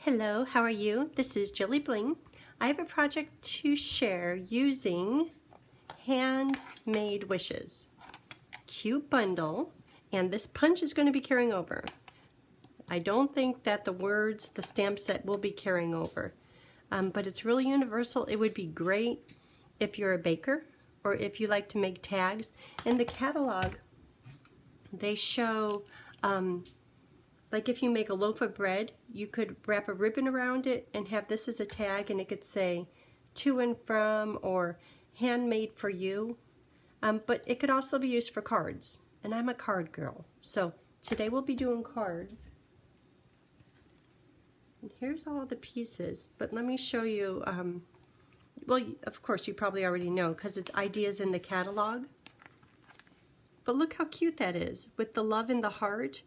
Hello, how are you? This is Julie Bling. I have a project to share using handmade wishes. Cute bundle, and this punch is going to be carrying over. I don't think that the stamp set will be carrying over, but it's really universal. It would be great if you're a baker or if you like to make tags. In the catalog, they show like if you make a loaf of bread, you could wrap a ribbon around it and have this as a tag, and it could say to and from or handmade for you. But it could also be used for cards, and I'm a card girl. So today we'll be doing cards. And here's all the pieces, but let me show you, well, of course you probably already know because it's ideas in the catalog. But look how cute that is with the love in the heart.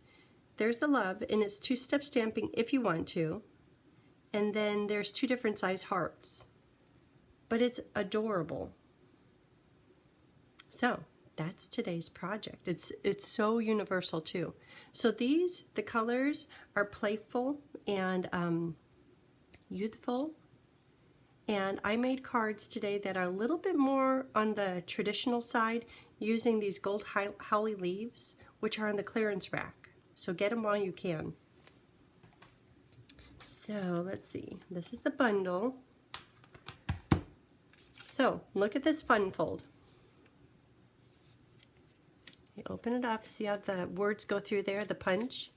There's the love, and it's two-step stamping if you want to. And then there's two different size hearts. But it's adorable. So that's today's project. It's so universal too. So the colors are playful and youthful. And I made cards today that are a little bit more on the traditional side using these gold holly leaves, which are on the clearance rack. So get them while you can. So let's see, this is the bundle. So look at this fun fold. You open it up, see how the words go through there, the punch.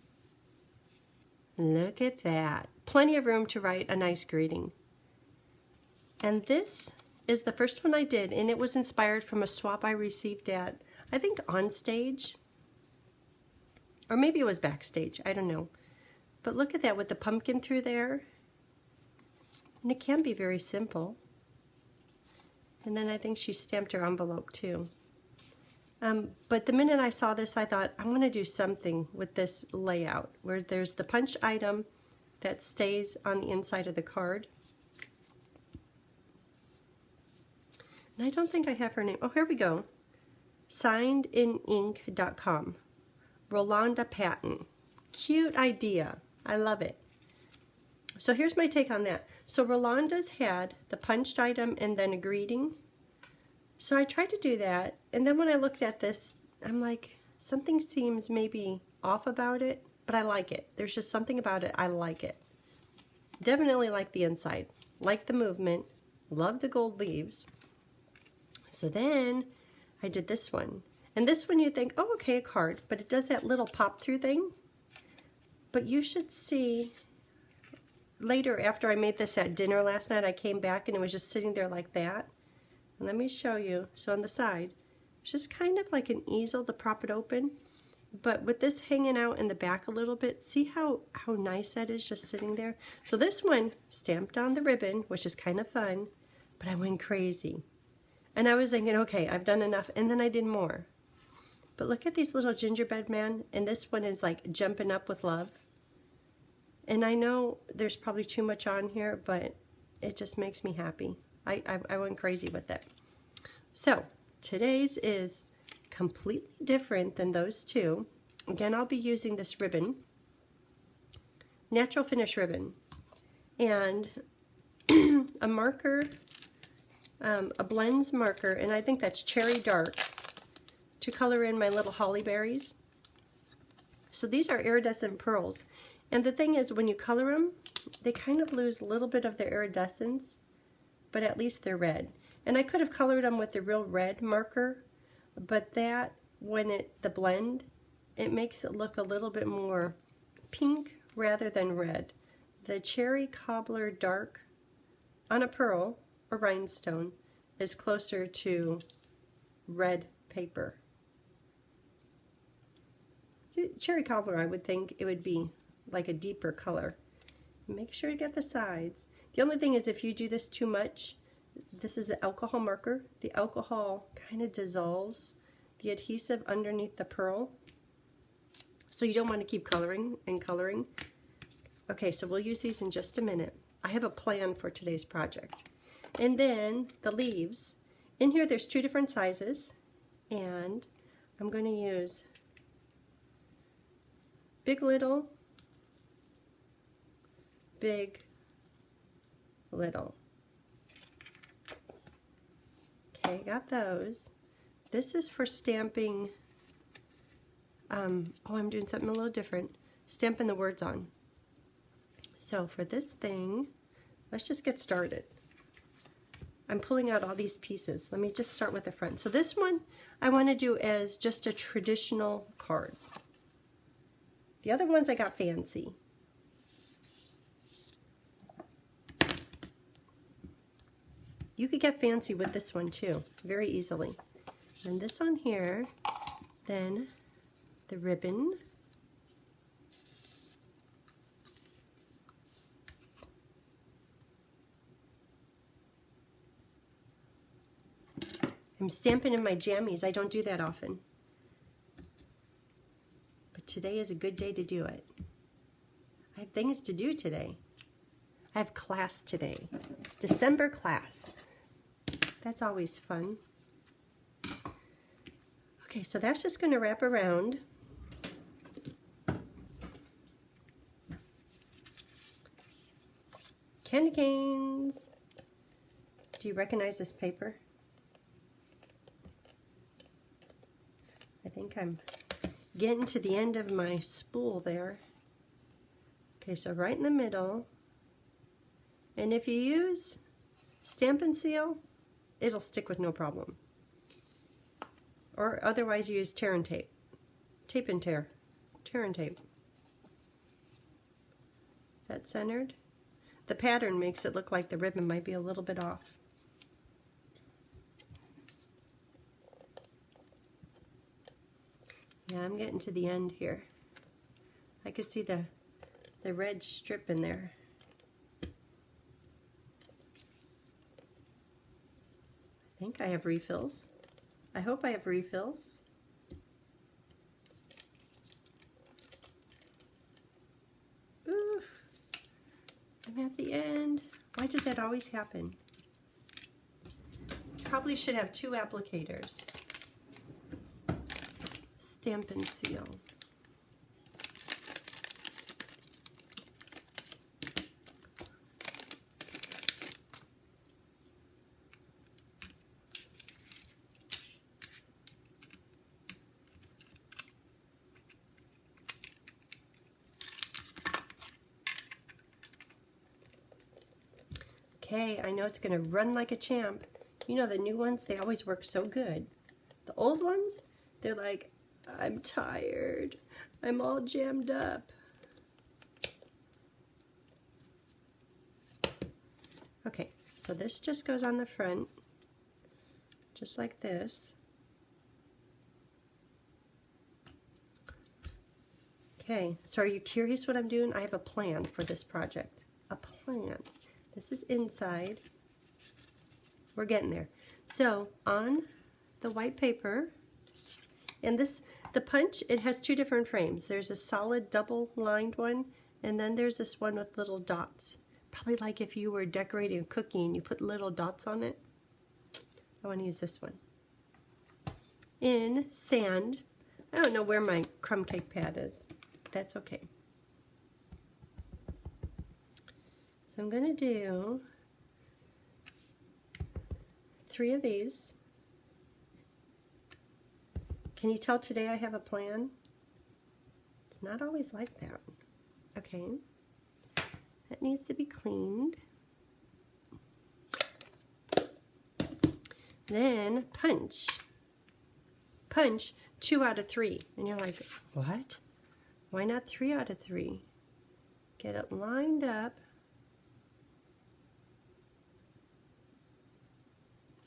Look at that. Plenty of room to write a nice greeting. And this is the first one I did, and it was inspired from a swap I received at, I think, On Stage. Or maybe it was backstage, I don't know. But look at that with the pumpkin through there. And it can be very simple. And then I think she stamped her envelope too. But the minute I saw this, I thought, I want to do something with this layout where there's the punch item that stays on the inside of the card. And I don't think I have her name. Oh, here we go. Signedinink.com. Rolanda Patton. Cute idea. I love it. So here's my take on that. So Rolanda's had the punched item and then a greeting. So I tried to do that, and then when I looked at this, I'm like, something seems maybe off about it, but I like it. There's just something about it. I like it. Definitely like the inside. Like the movement. Love the gold leaves. So then I did this one. And this one you think, oh, okay, a card, but it does that little pop through thing. But you should see, later after I made this at dinner last night, I came back and it was just sitting there like that. And let me show you. So on the side, it's just kind of like an easel to prop it open. But with this hanging out in the back a little bit, see how nice that is just sitting there? So this one stamped on the ribbon, which is kind of fun, but I went crazy. And I was thinking, okay, I've done enough, and then I did more. But look at these little gingerbread men, and this one is like jumping up with love. And I know there's probably too much on here, but it just makes me happy. I went crazy with it. So today's is completely different than those two. Again, I'll be using this ribbon, natural finish ribbon, and a marker, a blends marker, and I think that's cherry dark, to color in my little holly berries. So these are iridescent pearls. And the thing is, when you color them, they kind of lose a little bit of their iridescence, but at least they're red. And I could have colored them with the real red marker, but that, when the blend, it makes it look a little bit more pink rather than red. The cherry cobbler dark on a pearl or rhinestone is closer to red paper. See, cherry cobbler, I would think it would be like a deeper color. Make sure you get the sides. The only thing is, if you do this too much, this is an alcohol marker. The alcohol kind of dissolves the adhesive underneath the pearl. So you don't want to keep coloring and coloring. Okay, so we'll use these in just a minute. I have a plan for today's project. And then the leaves. In here there's two different sizes, and I'm going to use Big Little big, little. Okay, got those. This is for stamping, oh, I'm doing something a little different. Stamping the words on. So for this thing, let's just get started. I'm pulling out all these pieces. Let me just start with the front. So this one I want to do as just a traditional card. The other ones I got fancy. You could get fancy with this one too, very easily. And this on here, then the ribbon. I'm stamping in my jammies. I don't do that often. But today is a good day to do it. I have things to do today. I have class today. December class. That's always fun. Okay, so that's just going to wrap around. Candy canes. Do you recognize this paper? I think I'm getting to the end of my spool there. Okay, so right in the middle. And if you use Stampin' Seal, it'll stick with no problem. Or otherwise use tear and tape. Tape and tear. Tear and tape. Is that centered? The pattern makes it look like the ribbon might be a little bit off. Yeah, I'm getting to the end here. I could see the red strip in there. I think I have refills. I hope I have refills. Oof. I'm at the end. Why does that always happen? Probably should have 2 applicators. Stampin' Seal. Okay, I know it's going to run like a champ. You know, the new ones, they always work so good. The old ones, they're like, I'm tired. I'm all jammed up. Okay, so this just goes on the front, just like this. Okay, so are you curious what I'm doing? I have a plan for this project. A plan. This is inside. We're getting there. So on the white paper, and this, the punch, it has 2 different frames. There's a solid double lined one, and then there's this one with little dots. Probably like if you were decorating a cookie and you put little dots on it. I want to use this one. In sand. I don't know where my crumb cake pad is. That's okay. So I'm going to do 3 of these. Can you tell today I have a plan? It's not always like that. Okay. That needs to be cleaned. Then punch. Punch 2 out of 3. And you're like, what? Why not 3 out of 3? Get it lined up.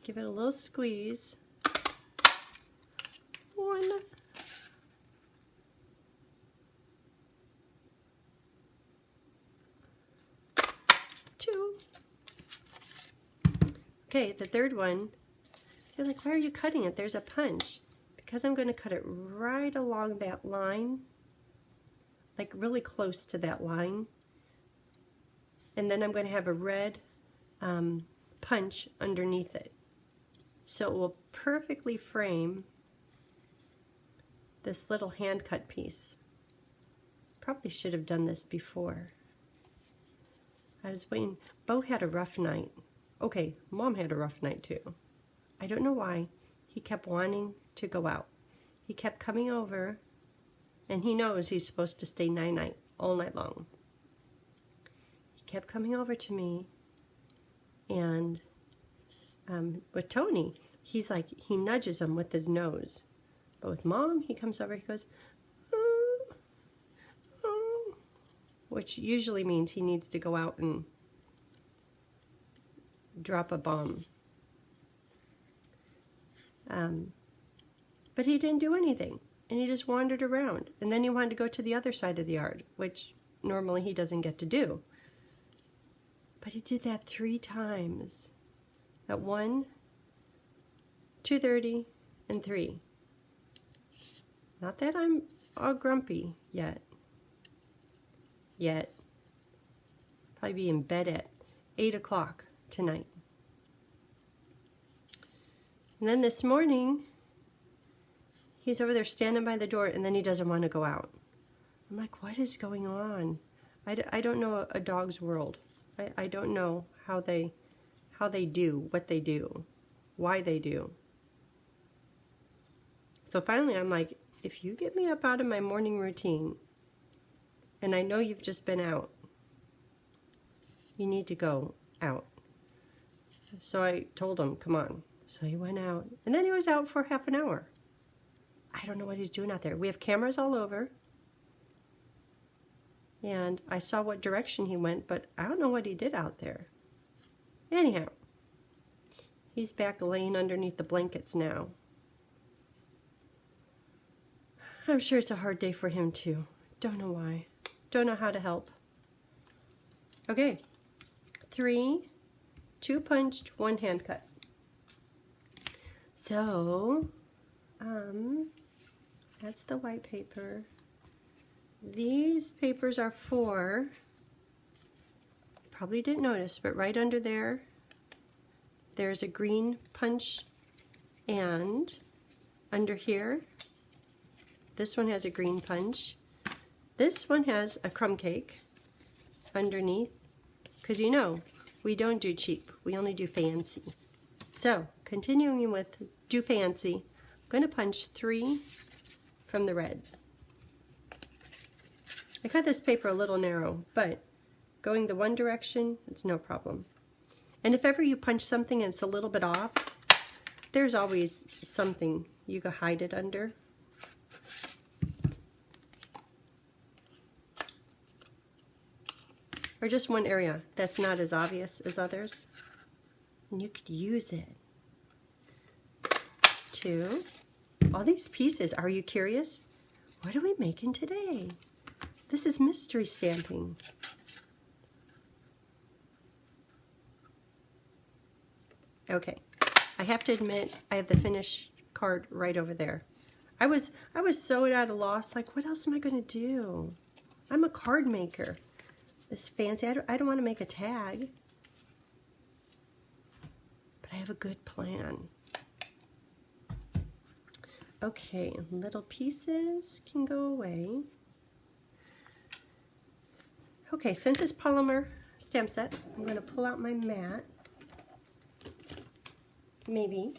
Give it a little squeeze. 1. 2. Okay, the third one. You're like, why are you cutting it? There's a punch. Because I'm going to cut it right along that line. Like really close to that line. And then I'm going to have a red punch underneath it. So it will perfectly frame this little hand cut piece. Probably should have done this before. I was waiting. Bo had a rough night. Okay, Mom had a rough night too. I don't know why. He kept wanting to go out. He kept coming over, and he knows he's supposed to stay night-night all night long. He kept coming over to me, and with Tony, he's like, he nudges him with his nose. But with Mom, he comes over, he goes, oh, oh, which usually means he needs to go out and drop a bomb. But he didn't do anything, and he just wandered around. And then he wanted to go to the other side of the yard, which normally he doesn't get to do. But he did that 3 times. At 1, 2:30, and 3. Not that I'm all grumpy yet. Probably be in bed at 8 o'clock tonight. And then this morning, he's over there standing by the door, and then he doesn't want to go out. I'm like, what is going on? I don't know a dog's world. I don't know how they do, what they do, why they do. So finally I'm like, if you get me up out of my morning routine, and I know you've just been out, you need to go out. So I told him, come on. So he went out, and then he was out for half an hour. I don't know what he's doing out there. We have cameras all over, and I saw what direction he went, but I don't know what he did out there. Anyhow, he's back laying underneath the blankets now. I'm sure it's a hard day for him too. Don't know why. Don't know how to help. Okay, 3, 2 punched, 1 hand cut. So, that's the white paper. These papers are for, probably didn't notice, but right under there, there's a green punch, and under here, this one has a green punch. This one has a crumb cake underneath, because you know, we don't do cheap, we only do fancy. So, continuing with do fancy, I'm going to punch 3 from the red. I cut this paper a little narrow, but going the one direction, it's no problem. And if ever you punch something and it's a little bit off, there's always something you could hide it under. Or just one area that's not as obvious as others. And you could use it. 2. All these pieces, are you curious? What are we making today? This is mystery stamping. Okay, I have to admit, I have the finish card right over there. I was so at a loss, like, what else am I going to do? I'm a card maker. This fancy, I don't want to make a tag. But I have a good plan. Okay, little pieces can go away. Okay, since it's polymer stamp set, I'm going to pull out my mat. Maybe.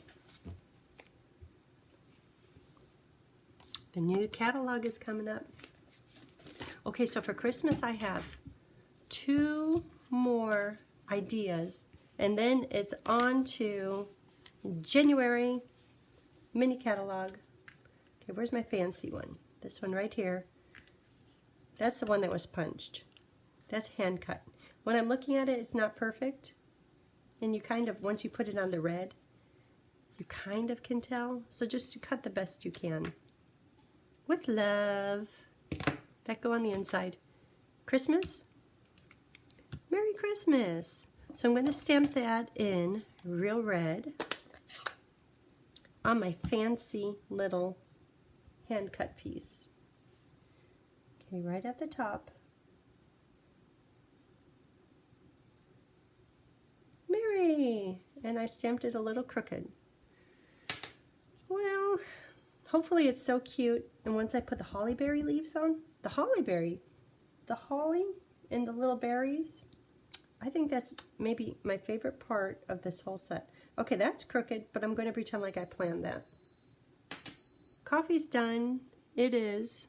The new catalog is coming up. Okay, so for Christmas I have 2 more ideas, and then it's on to January mini catalog. Okay, where's my fancy one? This one right here. That's the one that was punched. That's hand cut. When I'm looking at it, it's not perfect, and you kind of, once you put it on the red, you kind of can tell. So just cut the best you can. With love. That go on the inside. Christmas? Merry Christmas! So I'm going to stamp that in real red on my fancy little hand cut piece. Okay, right at the top. Merry! And I stamped it a little crooked. Well, hopefully it's so cute, and once I put the holly berry leaves on, the holly and the little berries, I think that's maybe my favorite part of this whole set. Okay, that's crooked, but I'm going to pretend like I planned that. Coffee's done. It is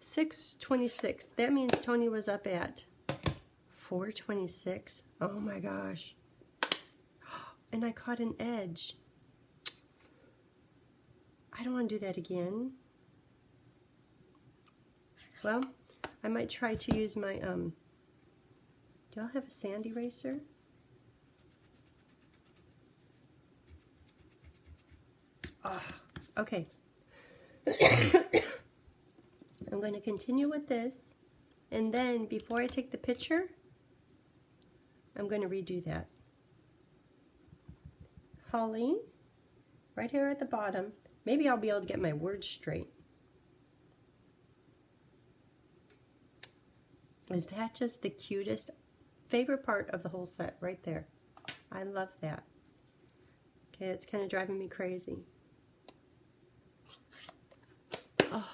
6:26. That means Tony was up at 4:26. Oh my gosh. And I caught an edge. I don't want to do that again. Well, I might try to use my, do y'all have a sand eraser? Oh, okay. I'm going to continue with this, and then before I take the picture, I'm going to redo that. Holly, right here at the bottom. Maybe I'll be able to get my words straight. Is that just the cutest, favorite part of the whole set right there? I love that. Okay, it's kind of driving me crazy. Oh.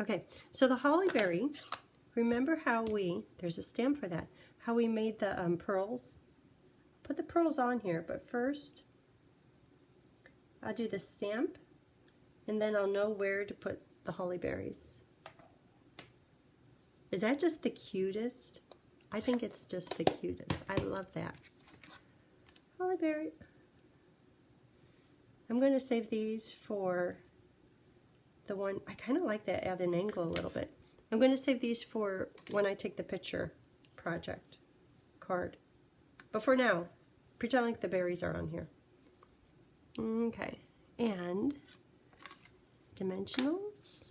Okay, so the holly berry, remember how there's a stamp for that, how we made the pearls? Put the pearls on here, but first I'll do the stamp, and then I'll know where to put the holly berries. Is that just the cutest? I think it's just the cutest. I love that. Holly berry. I'm going to save these for the one, I kind of like that at an angle a little bit. I'm going to save these for when I take the picture project card. But for now, pretend like the berries are on here. Okay, and dimensionals.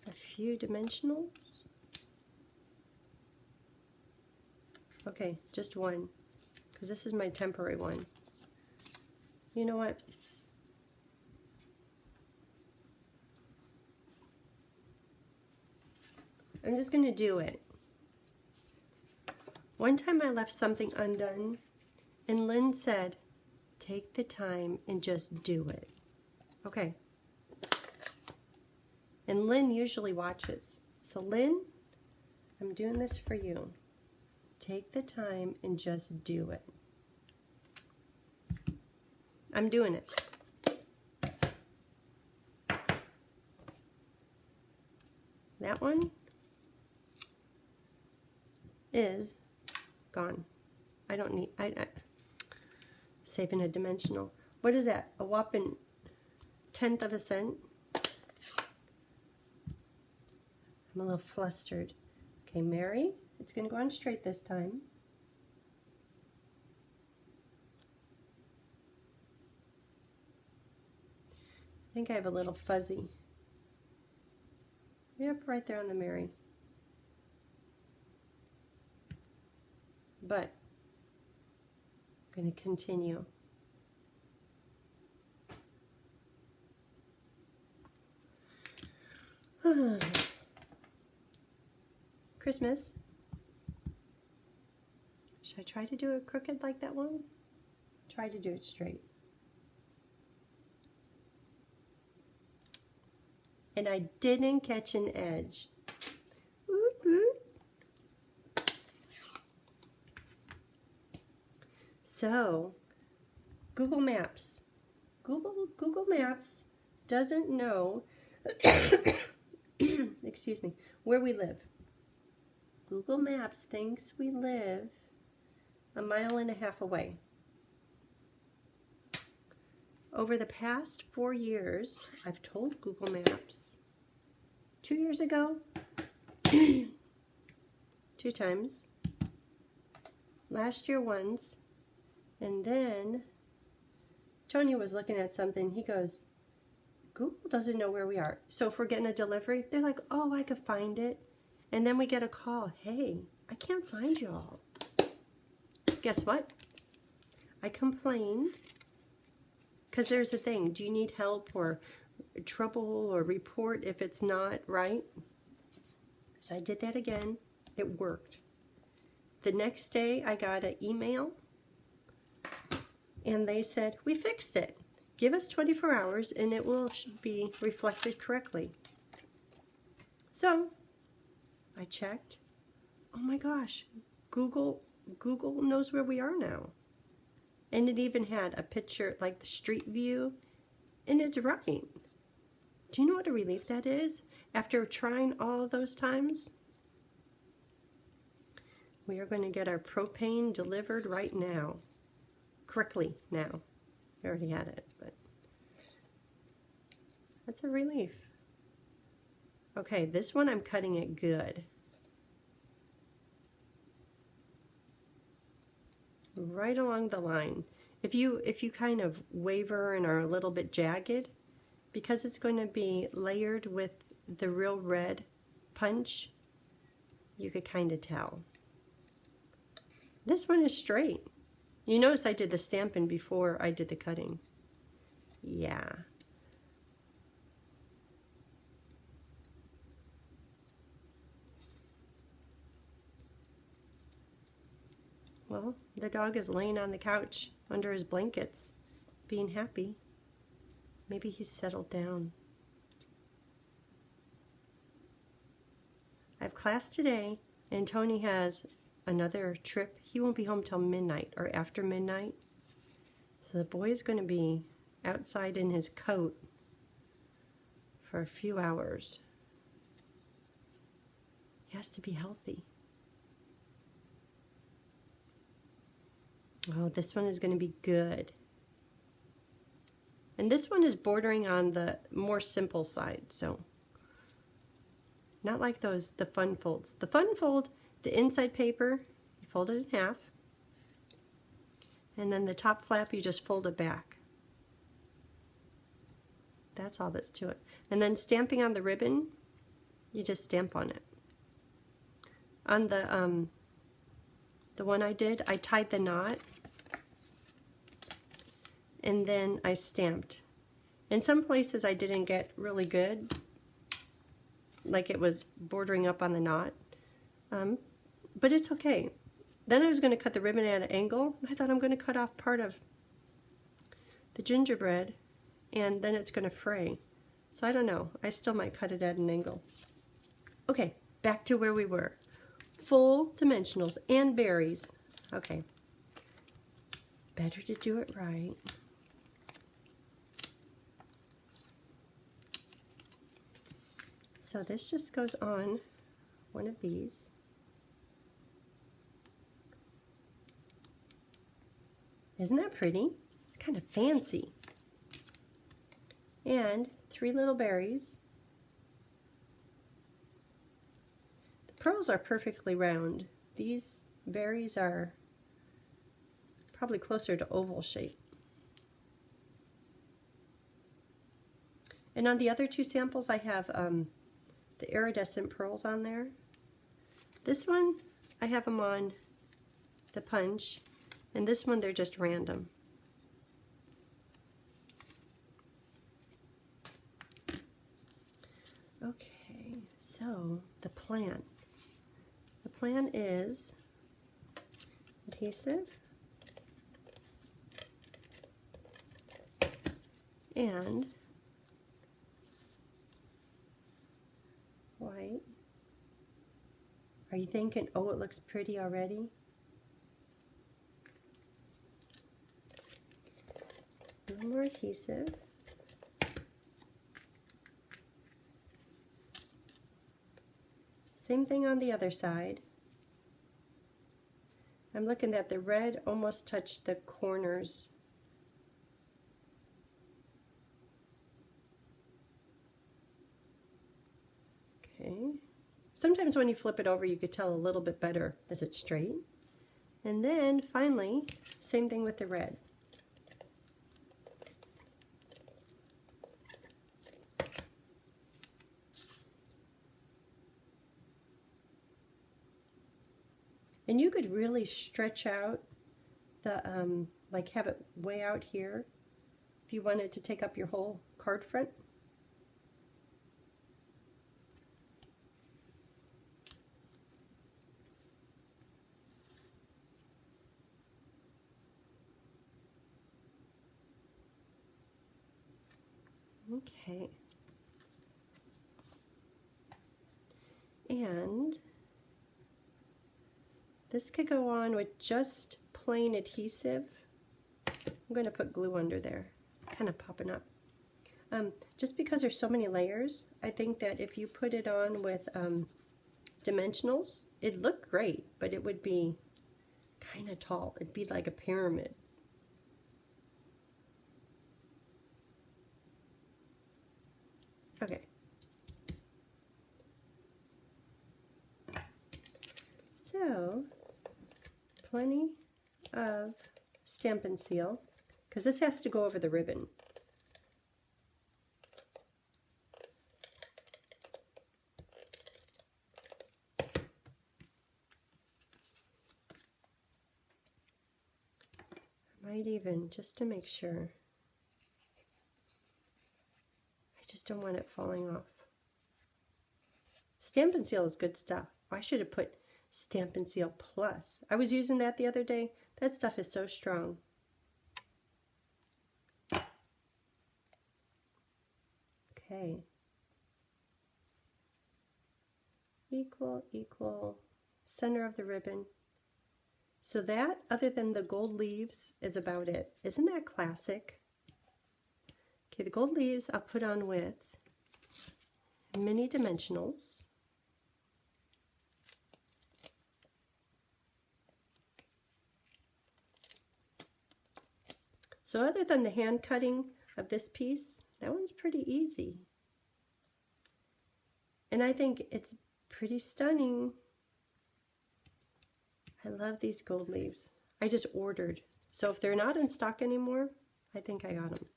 A few dimensionals. Okay, just one, because this is my temporary one. You know what? I'm just going to do it. One time I left something undone, and Lynn said, take the time and just do it. Okay. And Lynn usually watches. So Lynn, I'm doing this for you. Take the time and just do it. I'm doing it. That one is gone. I don't need, I saving a dimensional. What is that? A whopping 1/10 of a cent? I'm a little flustered. Okay, Mary, it's going to go on straight this time. I think I have a little fuzzy. Yep, right there on the Mary. But I'm going to continue. Christmas. Should I try to do it crooked like that one? Try to do it straight. And I didn't catch an edge. So, Google Maps. Google Maps doesn't know, excuse me, where we live. Google Maps thinks we live 1.5 miles away. Over the past 4 years, I've told Google Maps. 2 years ago, 2 times. Last year once. And then Tony was looking at something. He goes, Google doesn't know where we are. So if we're getting a delivery, they're like, oh, I could find it. And then we get a call. Hey, I can't find y'all. Guess what? I complained. Because there's a thing. Do you need help or trouble or report if it's not right? So I did that again. It worked. The next day I got an email. And they said, we fixed it. Give us 24 hours and it will be reflected correctly. So I checked oh my gosh, Google knows where we are now. And it even had a picture, like the street view, and it's right. Do you know what a relief that is? After trying all of those times, we are going to get our propane delivered right now. Correctly now. I already had it, but that's a relief. Okay, this one I'm cutting it good. Right along the line. If you kind of waver and are a little bit jagged, because it's going to be layered with the real red punch, you could kind of tell. This one is straight. You notice I did the stamping before I did the cutting. Yeah. Well, the dog is laying on the couch under his blankets, being happy. Maybe he's settled down. I have class today, and Tony has another trip. He won't be home till midnight or after midnight. So the boy is going to be outside in his coat for a few hours. He has to be healthy. Oh, this one is going to be good. And this one is bordering on the more simple side, so not like those, the fun folds. The fun fold, the inside paper, you fold it in half, and then the top flap, you just fold it back. That's all that's to it. And then stamping on the ribbon, you just stamp on it. On the one I did, I tied the knot, and then I stamped. In some places I didn't get really good, like it was bordering up on the knot, but it's okay. Then I was going to cut the ribbon at an angle. I thought I'm going to cut off part of the gingerbread, and then it's going to fray. So I don't know. I still might cut it at an angle. Okay, back to where we were. Full dimensionals and berries. Okay. It's better to do it right. So this just goes on one of these. Isn't that pretty? It's kind of fancy. And 3 little berries. The pearls are perfectly round. These berries are probably closer to oval shape. And on the other 2 samples I have the iridescent pearls on there. This one, I have them on the punch, and this one, they're just random. Okay, so the plan. The plan is adhesive and white. Are you thinking, oh, it looks pretty already? A little more adhesive. Same thing on the other side. I'm looking that the red almost touched the corners. Okay. Sometimes when you flip it over, you could tell a little bit better. Is it straight? And then finally, same thing with the red. And you could really stretch out the, like have it way out here if you wanted to take up your whole card front. Okay. And This could go on with just plain adhesive. I'm going to put glue under there, kind of popping up. Just because there's so many layers, I think that if you put it on with dimensionals, it'd look great, but it would be kind of tall. It'd be like a pyramid. Okay. So, plenty of Stampin' Seal, because this has to go over the ribbon. I might even, just to make sure, I just don't want it falling off. Stampin' Seal is good stuff. I should have put Stampin' Seal Plus. I was using that the other day. That stuff is so strong. Okay. Equal, center of the ribbon. So that, other than the gold leaves, is about it. Isn't that classic? Okay, the gold leaves I'll put on with mini dimensionals. So other than the hand cutting of this piece, that one's pretty easy. And I think it's pretty stunning. I love these gold leaves. I just ordered. So if they're not in stock anymore, I think I got them.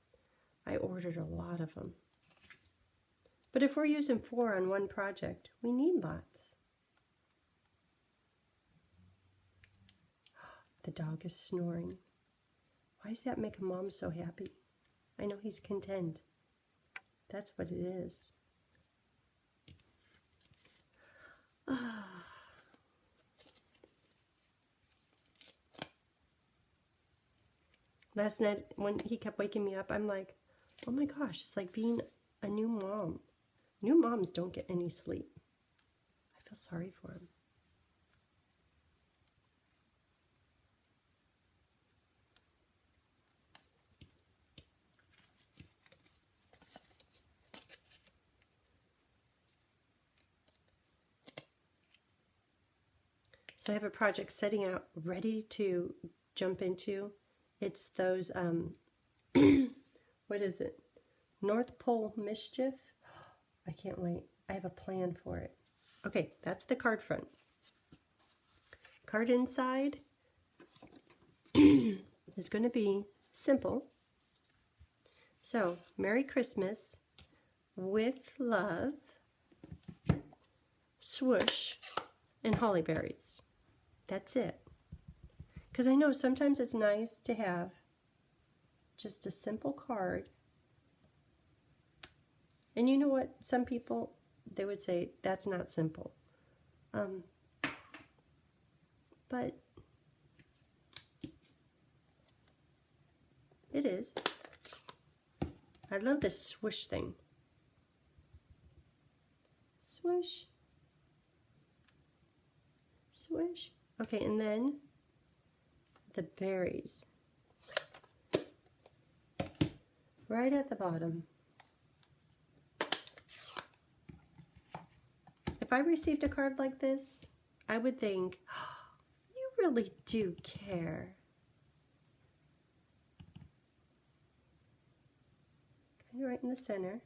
I ordered a lot of them. But if we're using 4 on one project, we need lots. The dog is snoring. Why does that make a mom so happy? I know he's content. That's what it is. Last night when he kept waking me up, I'm like, oh my gosh, it's like being a new mom. New moms don't get any sleep. I feel sorry for him. So I have a project setting out, ready to jump into. It's those, what is it? North Pole Mischief? I can't wait. I have a plan for it. Okay, that's the card front. Card inside is going to be simple. So, Merry Christmas, with love, swoosh, and holly berries. That's it. Because I know sometimes it's nice to have just a simple card. And you know what? Some people, they would say, that's not simple. But it is. I love this swoosh thing. Swish. Swish. Okay, and then the berries. Right at the bottom. If I received a card like this, I would think, oh, you really do care. Kind of right in the center.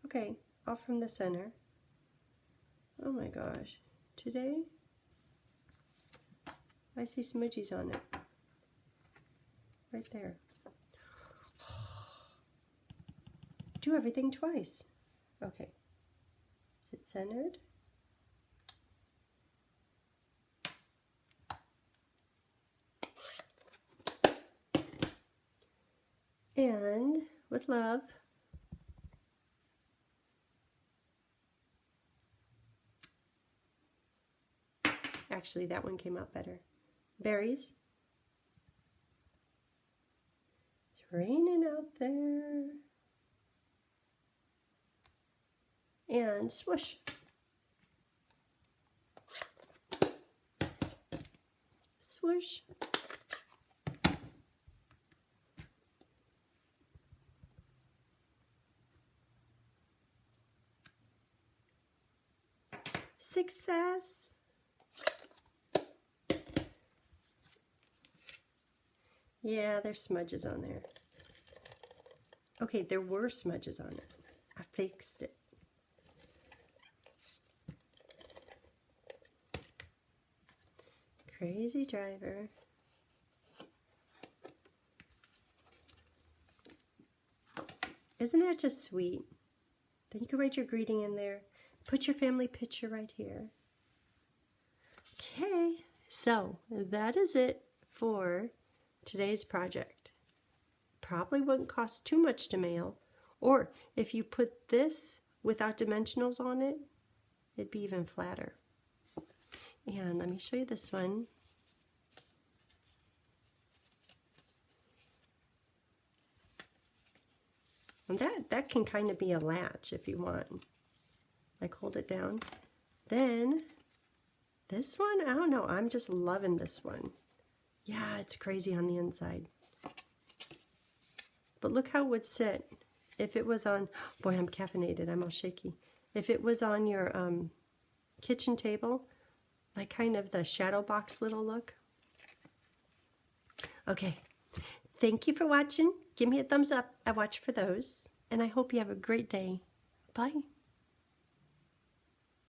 Okay, off from the center. Oh my gosh. Today, I see smudgies on it. Right there. Do everything twice. Okay. Is it centered? And with love. Actually, that one came out better. Berries. It's raining out there. And swoosh. swoosh. Success. Yeah, there's smudges on there. Okay, there were smudges on it. I fixed it. Crazy driver. Isn't that just sweet? Then you can write your greeting in there. Put your family picture right here. Okay, so that is it for today's project. Probably wouldn't cost too much to mail. Or if you put this without dimensionals on it, it'd be even flatter. And let me show you this one. And that can kind of be a latch if you want. Like hold it down. Then this one, I don't know, I'm just loving this one. Yeah, it's crazy on the inside. But look how it would sit if it was on, boy, I'm caffeinated, I'm all shaky. If it was on your kitchen table, like kind of the shadow box little look. Okay, thank you for watching. Give me a thumbs up. I watch for those. And I hope you have a great day. Bye.